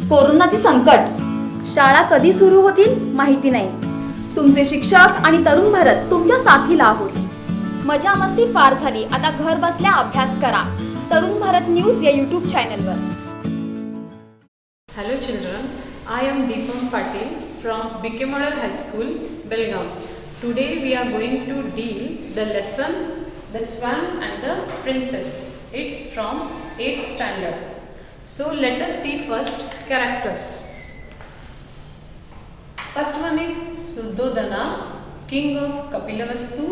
कोरोनाचे संकट, शाळा कधी सुरू होतील माहिती नाही. तुमचे शिक्षक आणि तरुण भारत तुमच्या साथीला आहोत. मजा मस्ती फार झाली, आता घर बसल्या अभ्यास करा. तरुण भारत न्यूज या यूट्यूब चॅनलवर. Hello children, I am Deepam Patil from BK Model High School, Belgaum. Today we are going to deal the lesson The Swan and the Princess. It's from 8th standard. So let us see first characters. First one is Suddhodana, king of Kapilavastu,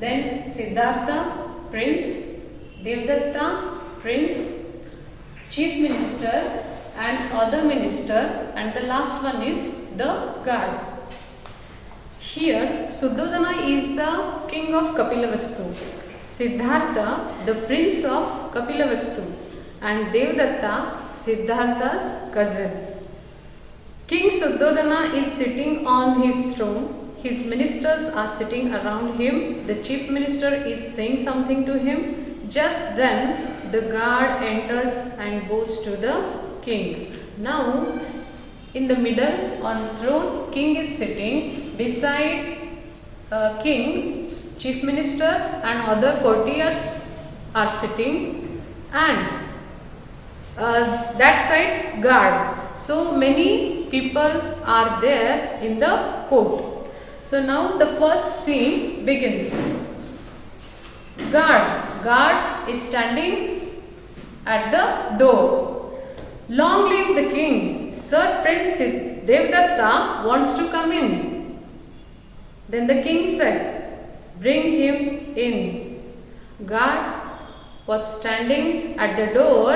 then Siddhartha, prince, Devdatta, prince, chief minister and other minister, and the last one is the guard. Here Suddhodana is the king of Kapilavastu, Siddhartha the prince of Kapilavastu, and Devdatta Siddhartha's cousin. King Suddhodana is sitting on his throne. His ministers are sitting around him. The chief minister is saying something to him. Just then the guard enters and goes to the king. Now in the middle on throne king is sitting. Beside king, chief minister and other courtiers are sitting, and that side guard. So many people are there in the court. So now the first scene begins. Guard is standing at the door. Long live the king. Sir Prince Devdatta wants to come in. Then the king said, bring him in. Guard was standing at the door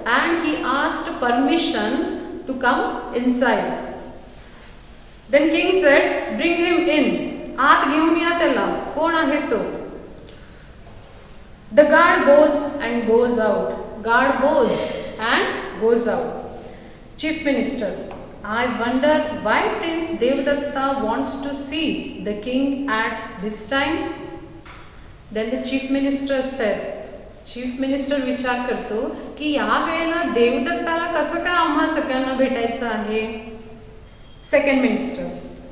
and he asked permission to come inside. Then king said, bring him in. आत घेऊन या त्याला. कोण आहे तो? The guard goes and goes out. Guard goes and goes out. Chief Minister, I wonder why Prince Devdatta wants to see the king at this time. Then the Chief Minister said, Chief Minister विचार करतो की या वेळेला देवदत्ताला कसं काय आम्हा सगळ्यांना भेटायचं आहे. Second Minister,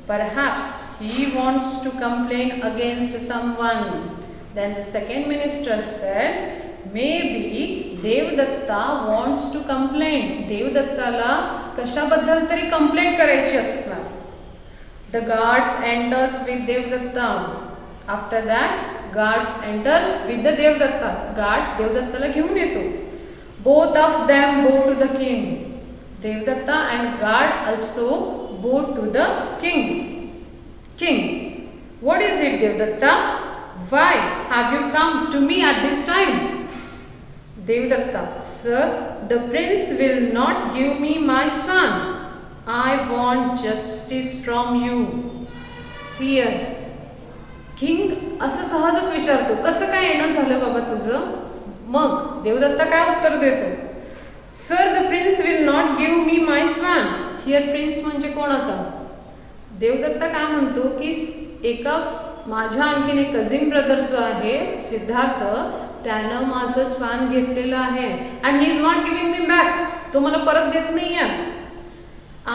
perhaps he wants to complain against someone. Then the second minister said, maybe Devdatta wants to complain. देवदत्ताला कशाबद्दल तरी कंप्लेंट करायची असणार. The guards enters with Devdatta. After that, guards enter with the Devdatta. Guards देवदत्ताला घेऊन येतो. Both of them go to the king. Devdatta and guard also go to the king. King, what is it, Devdatta? Why have you come to me at this time? Devdatta, sir, the prince will not give me my swan. I want justice from you. Seer, king असं सहजच विचारतो, कसं काय येणं झालं बाबा तुझं? मग देवदत्ता काय उत्तर देतो? Sir, the prince will not give me my swan. Here prince म्हणजे कोण आता? देवदत्ता काय म्हणतो की एका माझ्या आणखीन एक कझिन ब्रदर जो आहे सिद्धार्थ, त्यानं माझं स्वान घेतलेलं आहे. And he is not giving me back. तो मला परत देत नाही आहे.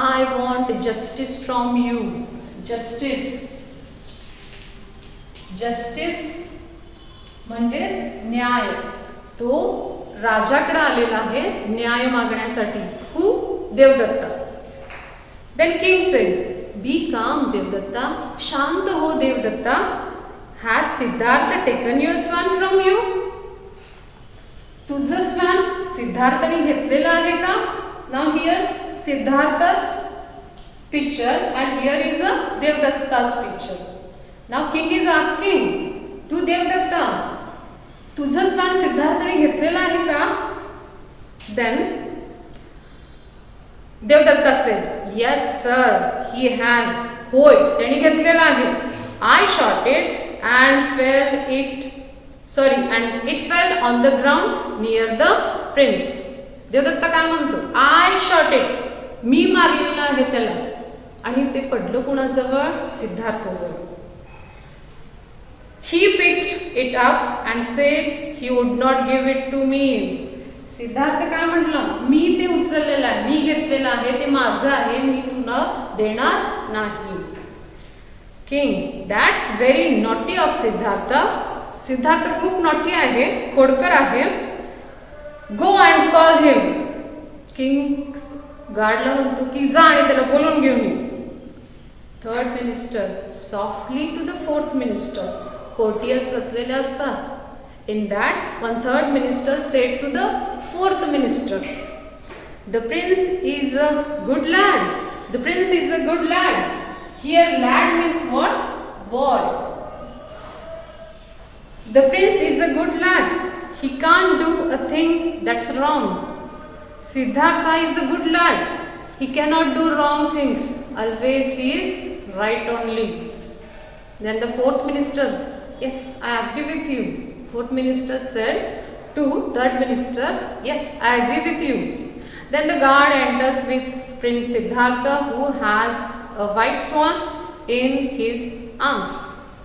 I want justice from you. Justice म्हणजेच न्याय. तो राजाकडे आलेला आहे न्याय मागण्यासाठी. Who? Devadatta. Then king said, be calm Devadatta. शांत हो Devadatta. Has Siddhartha taken your swan from you? तुझं स्वान सिद्धार्थने घेतलेलं आहे का? Now here Siddhartha's picture and here is a Devdatta's picture. Now king is asking to Devdatta, तुझं स्वान सिद्धार्थने घेतलेलं आहे का? Then Devdatta said, yes sir, he has. होय, त्याने घेतलेला आहे. I shot it and it fell on the ground near the prince. Devdatta काय म्हणतो? I shot it. मी मारलेला आहे त्याला. आणि ते पडलं कोणाजवळ? सिद्धार्थजवळ. He picked it up and said he would not give it to me. Siddharth काय म्हटलं, मी ते उचललेलं आहे, मी घेतलेलं आहे, ते माझं आहे, मी तुला देणार नाही. King, that's very naughty of Siddhartha. Siddhartha खूप नॉटी आहे, खोडकर आहे. Go and call him. King गार्डला म्हणतो की जा आणि त्याला बोलून घेऊन ये. Third minister softly to the fourth minister. Courtiers बसलेले असतात. In that, one third minister said to the fourth minister, the prince is a good lad. The prince is a good lad. Here lad means what? Boy. The prince is a good lad. He can't do a thing that's wrong. Siddhartha is a good lad. He cannot do wrong things. Always he is right only. Then the fourth minister, yes, I agree with you. Fourth minister said to third minister, yes, I agree with you. Then the guard enters with Prince Siddhartha, who has a white swan in his arms.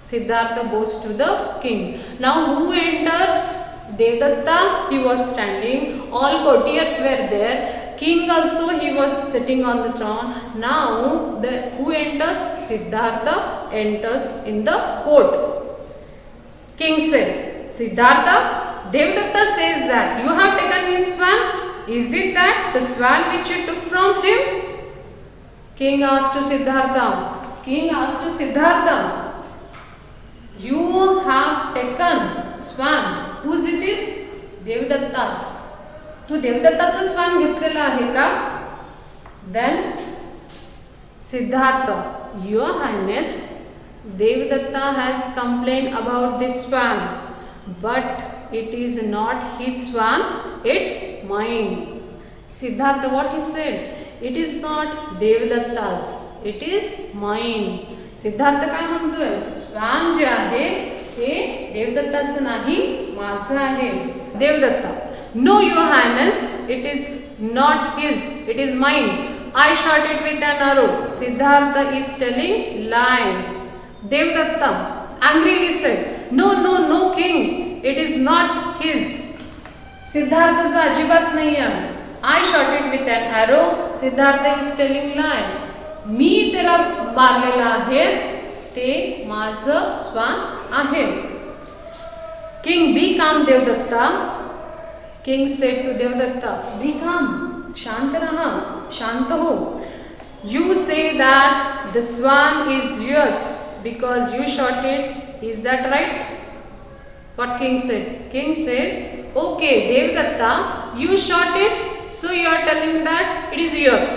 Siddhartha goes to the king. Now who enters? Devdatta, he was standing. All courtiers were there. King also, he was sitting on the throne. Now who enters? Siddhartha enters in the court. King said, Siddhartha, Devdatta says that you have taken his swan. Is it that the swan which you took from him? King asked to Siddhartha. King asked to Siddhartha, you have taken swan. Whose it is? Devdatta's. तू देवदत्ताचं स्वान घेतलेलं आहे का? Then Siddhartha, Your Highness, Devdatta has complained about this swan, but it is not his swan, it's mine. Siddhartha, what he said? It is not Devdatta's, it is mine. Siddharth काय म्हणतोय? स्वान जे आहे हे देवदत्ताचं नाही, माझं आहे. Devdatta, No, Your Highness, it is not his, it is mine. I shot it with an arrow. Siddhartha is telling lie. Devdatta angrily said, No, no, no, king, it is not his. सिद्धार्थचं अजिबात नाही आहे. I shot it with an arrow. Siddhartha is telling lie. मी त्याला मारलेला आहे, ते माझं स्वान आहे. King, be calm, Devdatta. King said to Devdatta, be calm, शांत रहा, शांत हो. You say that the swan is yours because you shot it. Is that right? What King said? King said, okay, Devdatta, you shot it, so you are telling that it is yours.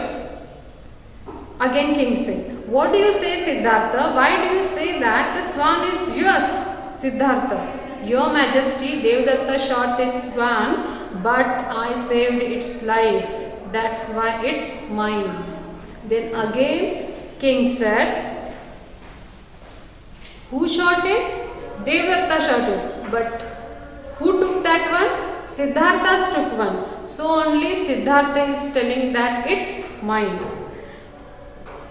Again King said, what do you say, Siddhartha? Why do you say that the swan is yours? Siddhartha, Your Majesty, Devdatta shot this swan, but I saved its life. That's why it's mine. Then again King said, who shot it? Devdatta shot it. But who took that one? Siddhartha took one. So only Siddhartha is telling that it's mine.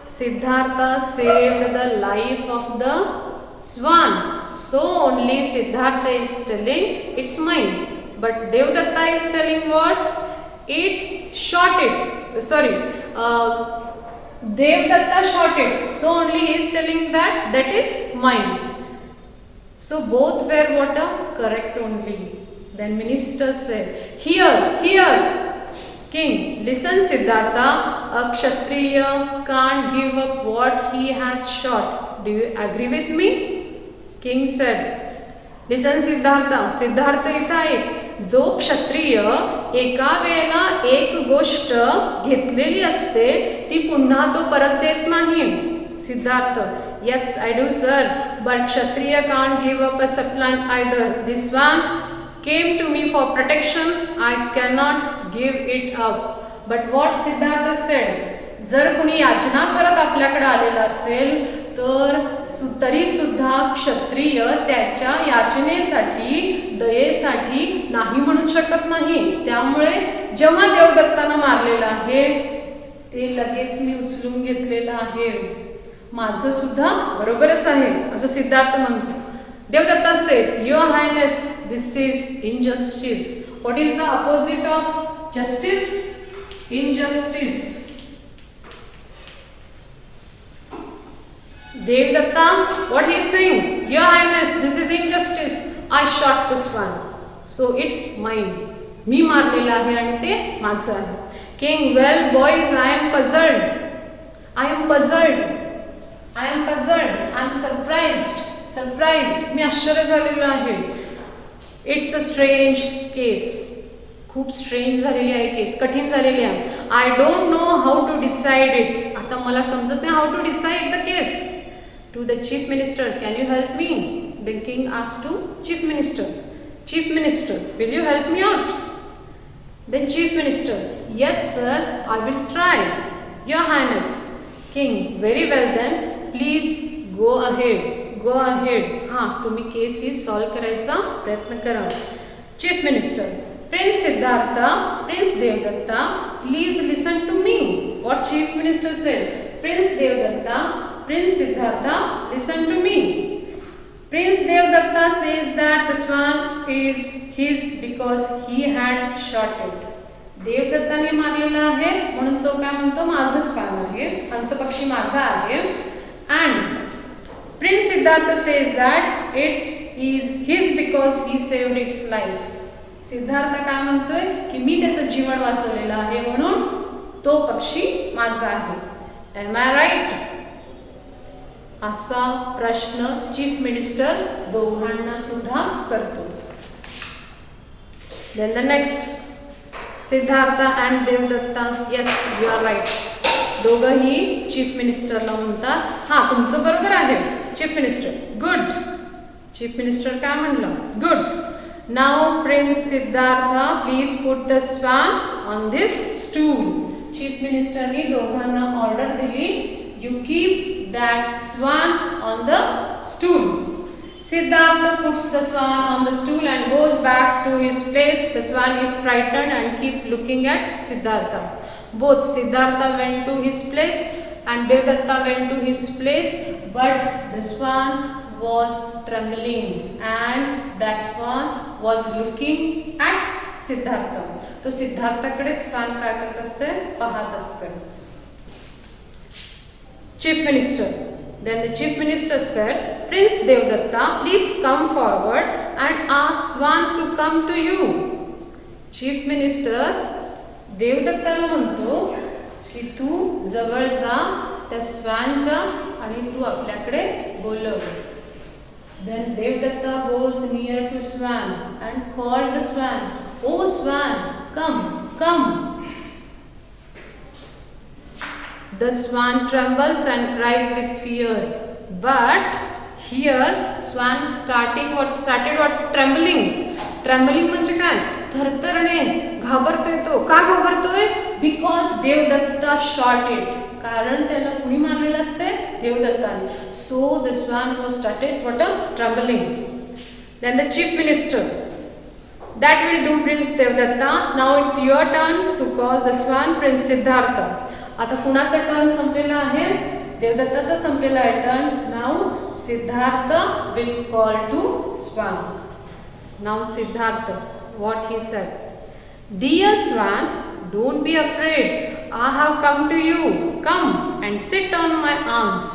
Siddhartha saved the life of the swan. So only Siddhartha is telling it's mine. But Devdatta is telling what? It shot it. Devdatta shot it. So only he is telling that is mine. So both were what? Correct only. Then minister said, Here. King, listen, Siddhartha. A Kshatriya can't give up what he has shot. Do you agree with me? King said, listen, Siddhartha. Siddharth इथं ऐक. जो क्षत्रिय एका वेळेला एक गोष्ट घेतलेली असते ती पुन्हा तो परत देत नाही. Siddharth, yes, I do, sir, but Kshatriya can't give up a supplant either. This one came to me for protection. I cannot give it up. But what Siddhartha said? जर कुणी याचना करत आपल्याकडे आलेला असेल तर तरी सुद्धा क्षत्रिय त्याच्या याचनेसाठी, दयेसाठी नाही म्हणू शकत नाही. त्यामुळे जेव्हा देवदत्तानं मारलेलं आहे ते लगेच मी उचलून घेतलेलं आहे. माझं सुद्धा बरोबरच आहे असं सिद्धार्थ म्हणतो. Devdatta said, Your Highness, this is injustice. What is the opposite of justice? Injustice. Devdatta, what he is saying? Your Highness, this is injustice. I shot this one. So it's mine. मी मारलेला आहे आणि ते माझं आहे. King, well boys, I am puzzled. I am puzzled. I am puzzled. I am surprised. Surprised. मी आश्चर्य झालेलो आहे. It's a strange case. खूप स्ट्रेंज झालेली आहे केस, कठीण झालेली आहे. I don't know how to decide it. आता मला समजत नाही how to decide the case. To the chief minister, can you help me? The king asked to chief minister. Chief minister, will you help me out? Then chief minister, yes sir, I will try. Your Highness. King, very well then, please go ahead. Go ahead. हाँ, तुम्ही case ही solve करायचा प्रयत्न करा. Chief minister, Prince Siddhartha, Prince Devdatta, please listen to me. What chief minister said? Prince Devdatta, Prince Siddhartha, listen to me. Prince Devdatta says that the swan is his because he had shot it. देवदत्ताने मारलेला आहे म्हणून तो काय म्हणतो माझं स्वान आहे, हंसपक्षी माझा आहे. And Prince Siddhartha says that it is his because he saved its life. Siddharth काय म्हणतोय की मी त्याचं जीवन वाचवलेलं आहे म्हणून तो पक्षी माझा आहे. Am I right? असा प्रश्न चीफ मिनिस्टर दोघांना सुद्धा करतो. Then the next, Siddhartha and Devdatta, yes, you are right. दोघंही चीफ मिनिस्टरला म्हणतात हा तुमचं बरोबर आहे. Chief minister, good. Chief minister काय म्हणलं? Good. Now prince Siddhartha, please put the swan on this stool. Chief मिनिस्टरनी दोघांना ऑर्डर दिली, you keep that swan on the stool. Siddhartha puts the swan on the stool and goes back to his place. The swan is frightened and keep looking at Siddhartha. Both Siddhartha went to his place and Devdatta went to his place, but the swan was trembling and that swan was looking at Siddhartha. तो सिद्धार्थाकडे स्वान काय करत असते? पाहत असते. Chief Minister. Then the Chief Minister said, Prince Devdatta, please come forward and ask Swan to come to you. Chief Minister देवदत्ताला म्हणतो की तू जवळ जा त्या स्वानच्या आणि तू आपल्याकडे बोलव. Then Devdatta goes near to Swan and called the Swan. Oh Swan, come, come. The swan trembles and cries with fear. But here swan started trembling. Trembling म्हणजे काय? थरथरणे, घाबरतोय तो. का घाबरतोय? Because Devdatta shot it. कारण त्याला कुणी मारलेलं असते? देवदत्ताने. So the swan was started trembling. Then the chief minister. That will do, Prince Devdatta. Now it's your turn to call the swan, Prince Siddhartha. आता कुणाचा टर्न संपलेला आहे? देवदत्ताचा संपलेला आहे turn. Now Siddhartha will call to swan. Now Siddhartha, what he said? Dear swan, don't be afraid. I have come to you. Come and sit on my arms.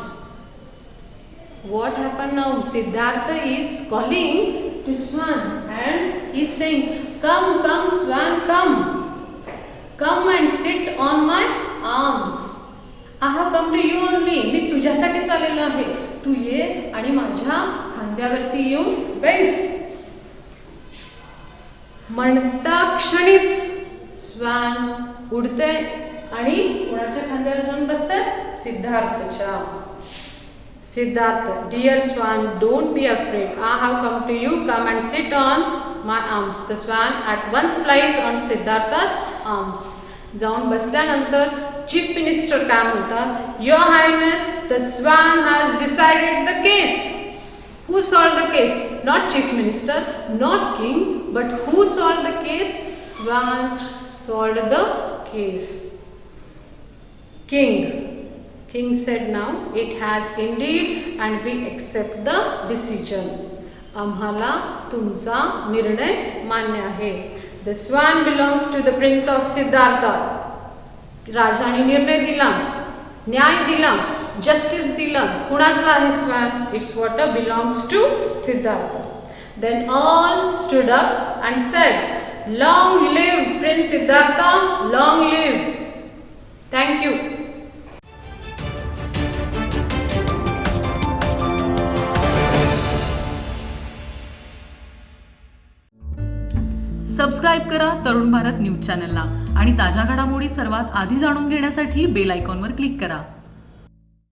What happened now? Siddhartha is calling to Swan and he is saying, come, come Swan, come. Come and sit on my arms. I have come to you only. मी तुझ्यासाठीच आलेलो आहे. तू ये आणि माझ्या खांद्यावरती येऊन बैस. म्हणता क्षणीच स्वान उडते आणि कोणाच्या खांद्यावर जाऊन बसते? सिद्धार्थच्या. Siddhartha, dear swan, don't be afraid. I have come to you. Come and sit on my arms. The swan at once flies on Siddhartha's arms. जाऊन बसल्यानंतर चीफ मिनिस्टर काय म्हणतात? Your Highness, the swan has decided the case. Who solved the case? Not chief minister, not king, but who solved the case? Swan solved the case. King. King said, now it has indeed and we accept the decision. आम्हाला तुमचा निर्णय मान्य आहे. The swan belongs to the prince of Siddhartha. राजाने निर्णय दिला, न्याय दिला, जस्टिस दिला. कुणाचा आहे स्वान? Its water belongs to Siddhartha. Then all stood up and said, "Long live Prince Siddhartha, long live." Thank you. Subscribe करा तरुण भारत न्यूज चॅनलला आणि ताज्या घडामोडी सर्वात आधी जाणून घेण्यासाठी बेल आयकॉनवर क्लिक करा.